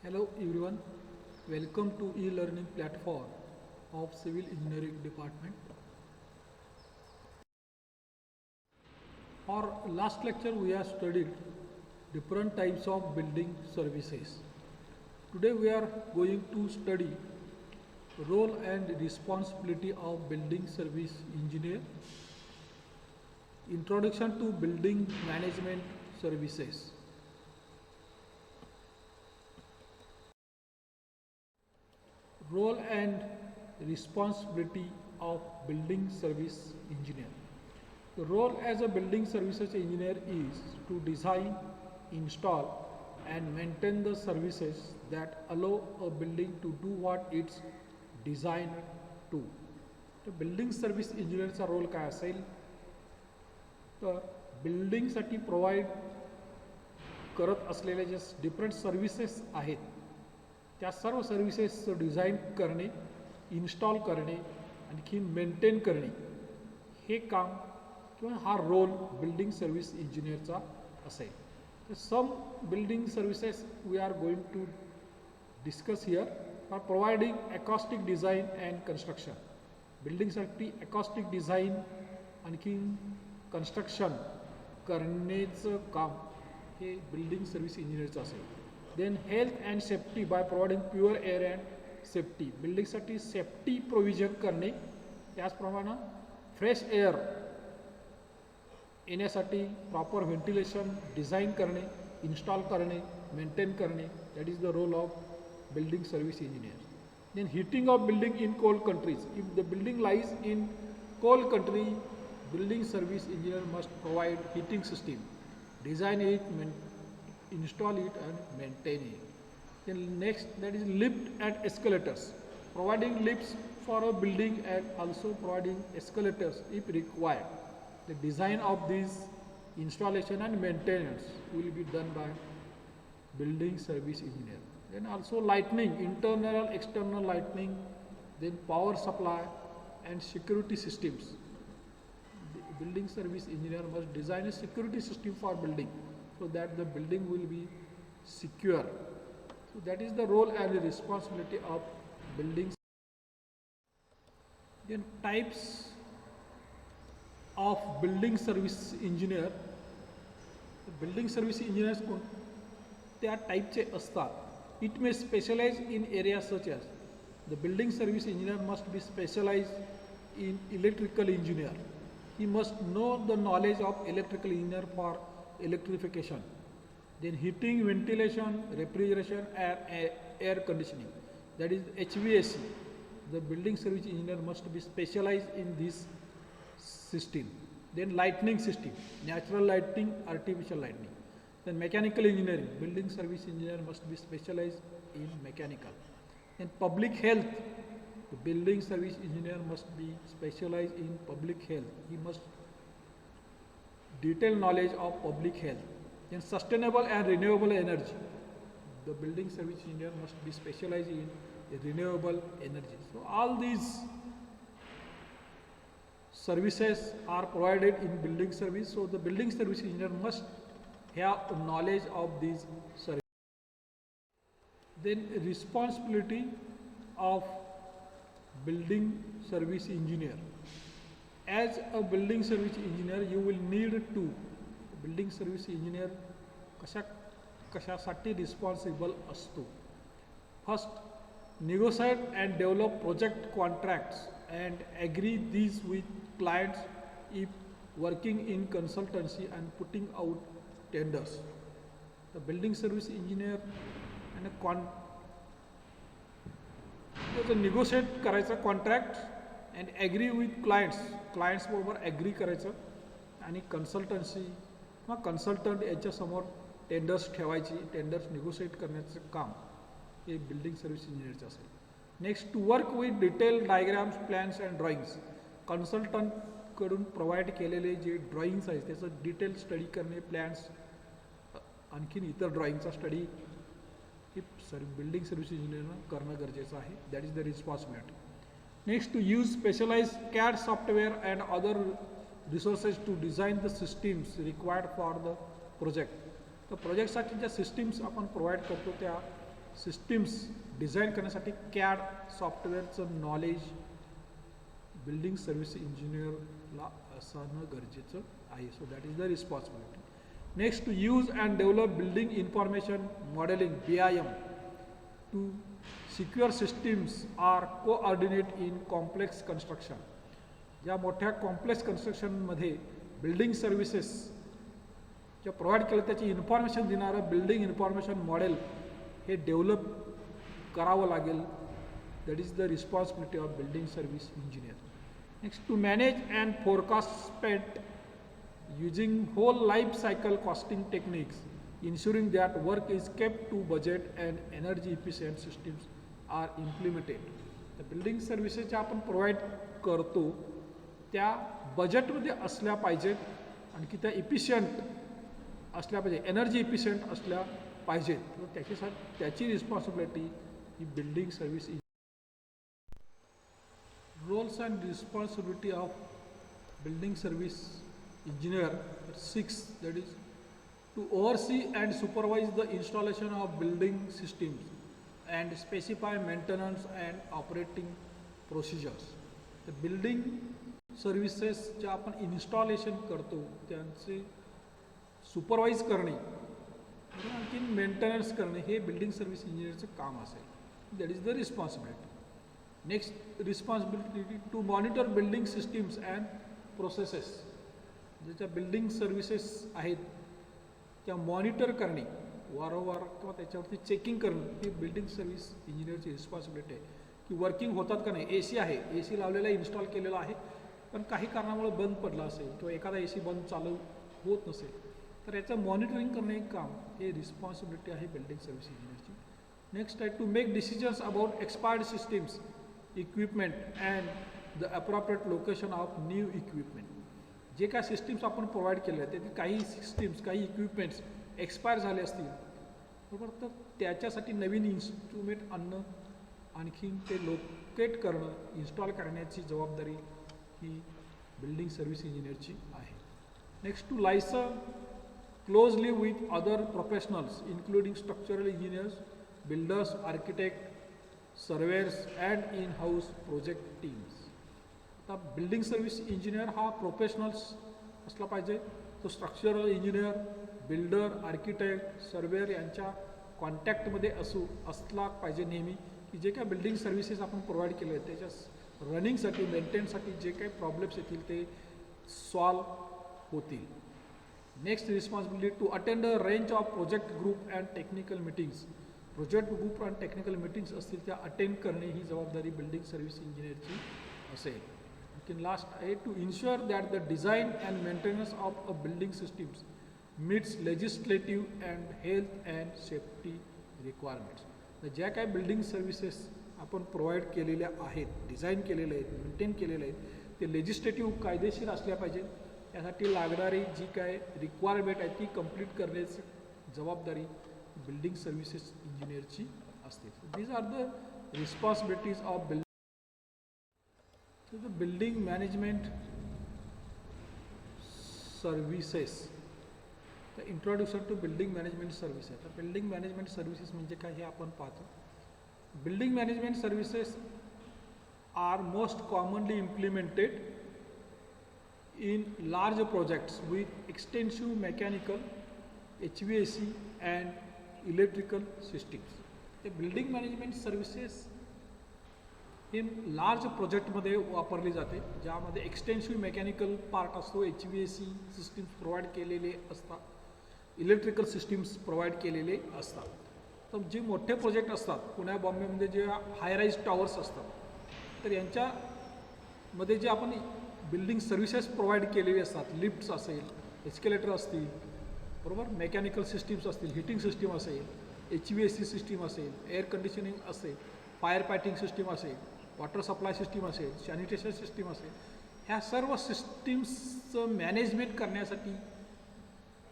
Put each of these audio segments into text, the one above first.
Hello everyone, welcome to e-learning platform of Civil Engineering Department. Our last lecture we have studied different types of building services. Today we are going to study role and responsibility of building service engineer, introduction to building management services. Role and responsibility of building service engineer. The role as a building services engineer is to design, install and maintain the services that allow a building to do what it's designed to. तर building service इंजिनियरचा role काय असेल तर बिल्डिंगसाठी provide करत असलेले जे different services आहेत त्या सर्व सर्व्हिसेसचं डिझाईन करणे, इन्स्टॉल करणे, आणखी मेंटेन करणे हे काम किंवा हा रोल बिल्डिंग सर्व्हिस इंजिनियरचा असेल. तर some building services we are going to discuss here for providing acoustic design and construction. बिल्डिंगसाठी अकॉस्टिक डिझाईन आणखी कन्स्ट्रक्शन करण्याचं काम हे बिल्डिंग सर्व्हिस इंजिनियरचं असेल. Then health and safety by providing pure air and safety. बिल्डिंगसाठी सेफ्टी प्रोव्हिजन करणे, त्याचप्रमाणे फ्रेश एअर येण्यासाठी प्रॉपर व्हेंटिलेशन डिझाईन करणे, इन्स्टॉल करणे, मेंटेन करणे. That is the role of building service engineer. Then heating of building in cold countries. If the building lies in cold country, building service engineer must provide heating system, design it, install it and maintain it. Then next, that is lift and escalators. Providing lifts for a building and also providing escalators if required. The design of these installation and maintenance will be done by building service engineer. Then also lighting, internal, external lighting, then power supply and security systems. The building service engineer must design a security system for building so that the building will be secure. So that is the role and the responsibility of building. Then types of building service engineer. Building service engineers त्या टाईपचे असतात. It may specialize in areas such as the building service engineer must be specialized in electrical engineer. He must know the knowledge of electrical engineer for electrification. Then heating, ventilation, refrigeration, air conditioning. That is HVAC. The building service engineer must be specialized in this system. Then lighting system, natural lighting, artificial lighting. Then mechanical engineering, building service engineer must be specialized in mechanical. Then public health, the building service engineer must be specialized in public health. He must detailed knowledge of public health. Then sustainable and renewable energy, the building service engineer must be specialized in renewable energy. So all these services are provided in building service. So the building service engineer must have knowledge of these services. Then responsibility of building service engineer. As a building service engineer, you will need to building service engineer कशासाठी responsible असतो. First, negotiate and develop project contracts and agree these with clients if working in consultancy and putting out tenders. The building service engineer and negotiate करायचं contract and agree with clients बरोबर agree करायचं आणि consultancy किंवा consultant याच्यासमोर tenders ठेवायची, tenders negotiate करण्याचं काम हे बिल्डिंग सर्व्हिस इंजिनियरचं असेल. Next, to work with detail diagrams, plans and drawings. कन्सल्टंटकडून प्रोव्हाइड केलेले जे ड्रॉइंग्स आहेत त्याचं डिटेल स्टडी करणे, प्लॅन्स आणखीन इतर ड्रॉइंगचा स्टडी हे बिल्डिंग सर्व्हिस इंजिनियरनं करणं गरजेचं आहे. That is the responsibility. Next, to use specialise CAD software and other resources to design the systems required for the project. तर प्रोजेक्टसाठी ज्या सिस्टीम्स आपण प्रोव्हाइड करतो त्या सिस्टीम्स डिझाईन करण्यासाठी कॅड सॉफ्टवेअरचं नॉलेज बिल्डिंग सर्व्हिस इंजिनियरला असणं गरजेचं आहे. So that is the responsibility. Next, to use and develop building information modelling BIM to secure systems are coordinate in complex construction. ज्या मोठ्या कॉम्प्लेक्स कन्स्ट्रक्शनमध्ये बिल्डिंग सर्व्हिसेस ज्या प्रोव्हाइड केलं त्याची इन्फॉर्मेशन देणारं बिल्डिंग इन्फॉर्मेशन मॉडेल हे डेव्हलप करावं लागेल. That is the responsibility of building service engineer. Next, to manage and forecast spent using whole life cycle costing techniques, ensuring that work is kept to budget and energy efficient systems are implemented. The building services ज्या आपण provide करतो त्या बजेटमध्ये असल्या पाहिजेत आणखी त्या efficient असल्या पाहिजे, एनर्जी इफिशियंट असल्या पाहिजेत. त्याच्यासाठी त्याची रिस्पॉन्सिबिलिटी ही building service. Roles and responsibility of building service engineer. 6, that is to oversee and supervise the installation of building systems and specify maintenance and operating procedures. The building services जे आपण installation करतो त्यांचे supervise करणे आणखी maintenance करणे हे building service इंजिनियरचं काम असेल. That is the responsibility. Next, responsibility to monitor building systems and processes. ज्याच्या बिल्डिंग सर्व्हिसेस आहेत त्या मॉनिटर करणे वारंवार किंवा त्याच्यावरती चेकिंग करणं ही बिल्डिंग सर्व्हिस इंजिनियरची रिस्पॉन्सिबिलिटी आहे. की वर्किंग होतात का नाही. AC आहे, AC लावलेला इन्स्टॉल केलेला आहे पण काही कारणामुळे बंद पडला असेल किंवा एखादा AC बंद चालू होत नसेल तर याचं मॉनिटरिंग करणे एक काम हे रिस्पॉन्सिबिलिटी आहे बिल्डिंग सर्व्हिस इंजिनियरची. नेक्स्ट आहे to make decisions about expired systems equipment and the appropriate location of new equipment. जे काय सिस्टीम्स आपण प्रोव्हाइड केले आहेत त्यातील काही सिस्टीम्स काही इक्विपमेंट्स एक्सपायर झाले असतील बरोबर तर त्याच्यासाठी नवीन इन्स्ट्रुमेंट आणणं आणखीन ते लोकेट करणं इन्स्टॉल करण्याची जबाबदारी ही बिल्डिंग सर्व्हिस इंजिनियरची आहे. Next, to liaison closely with other professionals including structural engineers, builders, architect, surveyors and in house project teams. आता बिल्डिंग सर्व्हिस इंजिनियर हा प्रोफेशनल्स असला पाहिजे. तो structural engineer, builder, architect, surveyor यांच्या कॉन्टॅक्टमध्ये असला पाहिजे नेहमी की जे काय बिल्डिंग सर्व्हिसेस आपण प्रोव्हाइड केले आहेत त्याच्या रनिंगसाठी मेंटेनसाठी जे काही प्रॉब्लेम्स येतील ते सॉल्व होतील. Next, responsibility to attend a range of project group and technical meetings. Project group and technical meetings असतील त्या अटेंड करणे ही जबाबदारी बिल्डिंग सर्व्हिस इंजिनियरची असेल. लास्ट आहे to ensure that the design and maintenance of a building systems meets legislative and health and safety requirements. तर ज्या काय building services आपण प्रोव्हाइड केलेल्या आहेत, डिझाईन केलेल्या आहेत, मेंटेन केलेल्या आहेत ते लेजिस्लेटिव्ह कायदेशीर असल्या पाहिजे. त्यासाठी लागणारी जी काय रिक्वायरमेंट आहे ती कंप्लीट करण्याची जबाबदारी बिल्डिंग सर्व्हिसेस इंजिनियरची असते. These are the responsibilities of building. So the building management services. The introduction to building management services. The building management services म्हणजे काय हे आपण पाहतो. Building management services are most commonly implemented in large projects with extensive mechanical, HVAC and electrical systems. The building management services हे large प्रोजेक्टमध्ये वापरली जाते ज्यामध्ये एक्सटेन्सिव्ह मेकॅनिकल पार्ट असतो, HVAC सिस्टीम्स प्रोव्हाइड केलेले असतात, इलेक्ट्रिकल सिस्टीम्स प्रोव्हाइड केलेले असतात. तर जे मोठे प्रोजेक्ट असतात पुण्या बॉम्बेमध्ये जे हायराईज टॉवर्स असतात तर यांच्यामध्ये जे आपण बिल्डिंग सर्व्हिसेस प्रोव्हाइड केलेले असतात, लिफ्ट्स असेल, एस्केलेटर असतील बरोबर, मेकॅनिकल सिस्टीम्स असतील, हिटिंग सिस्टीम असेल, HVAC सिस्टीम असेल, एअर कंडिशनिंग असेल, फायर फायटिंग सिस्टीम असेल, वॉटर सप्लाय सिस्टीम असेल, सॅनिटेशन सिस्टीम असेल, ह्या सर्व सिस्टीम्सचं मॅनेजमेंट करण्यासाठी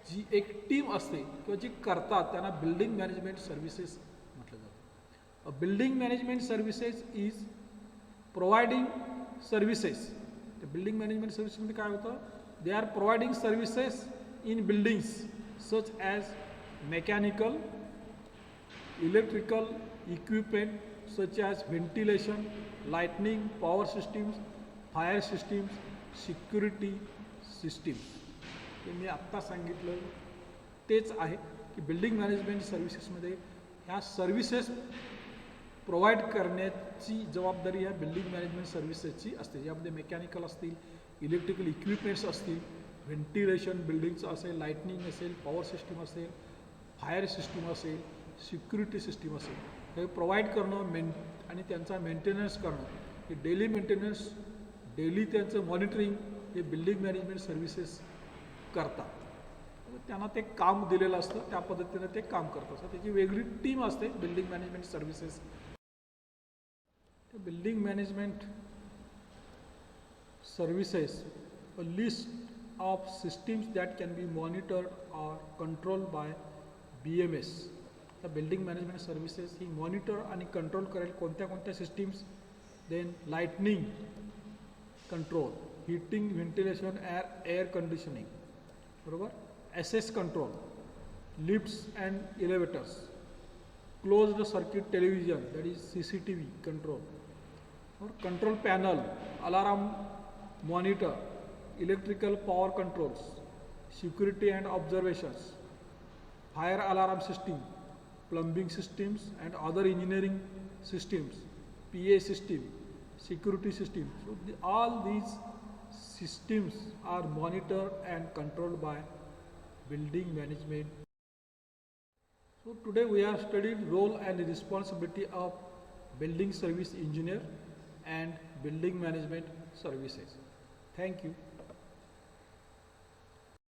जी एक टीम असते किंवा जी करतात त्यांना बिल्डिंग मॅनेजमेंट सर्व्हिसेस म्हटलं जातं. Building management services is providing services. तर बिल्डिंग मॅनेजमेंट सर्व्हिसेसमध्ये काय होतं, they are providing services in buildings such as mechanical, electrical equipment such as ventilation, lighting, power systems, fire systems, security systems. हे मी आत्ता सांगितलं तेच आहे की बिल्डिंग मॅनेजमेंट सर्व्हिसेसमध्ये ह्या सर्व्हिसेस प्रोव्हाइड करण्याची जबाबदारी ह्या बिल्डिंग मॅनेजमेंट सर्व्हिसेसची असते. यामध्ये मेकॅनिकल असतील, इलेक्ट्रिकल इक्विपमेंट्स असतील, व्हेंटिलेशन बिल्डिंगचं असेल, लाईटनिंग असेल, पॉवर सिस्टीम असेल, फायर सिस्टीम असेल, सिक्युरिटी सिस्टीम असेल, हे प्रोव्हाइड करणं आणि त्यांचा मेंटेनन्स करणं, हे डेली मेंटेनन्स, डेली त्यांचं मॉनिटरिंग हे बिल्डिंग मॅनेजमेंट सर्व्हिसेस करतात. त्यांना ते काम दिलेलं असतं, त्या पद्धतीने ते काम करत असतात. त्याची वेगळी टीम असते building management services. Building management services a list of systems that can be monitored or control by BMS. त्या बिल्डिंग मॅनेजमेंट सर्व्हिसेस ही मॉनिटर आणि कंट्रोल करेल कोणत्या कोणत्या systems. Then lightning control, heating, ventilation, air conditioning, बरोबर. SS control, lifts and elevators, closed circuit television that is CCTV control, और control panel, alarm monitor, electrical power controls, security and observations, fire alarm system, plumbing systems and other engineering systems, PA system, security system. So all these systems are monitored and controlled by building management. So today we have studied role and responsibility of building service engineer and building management services. Thank you.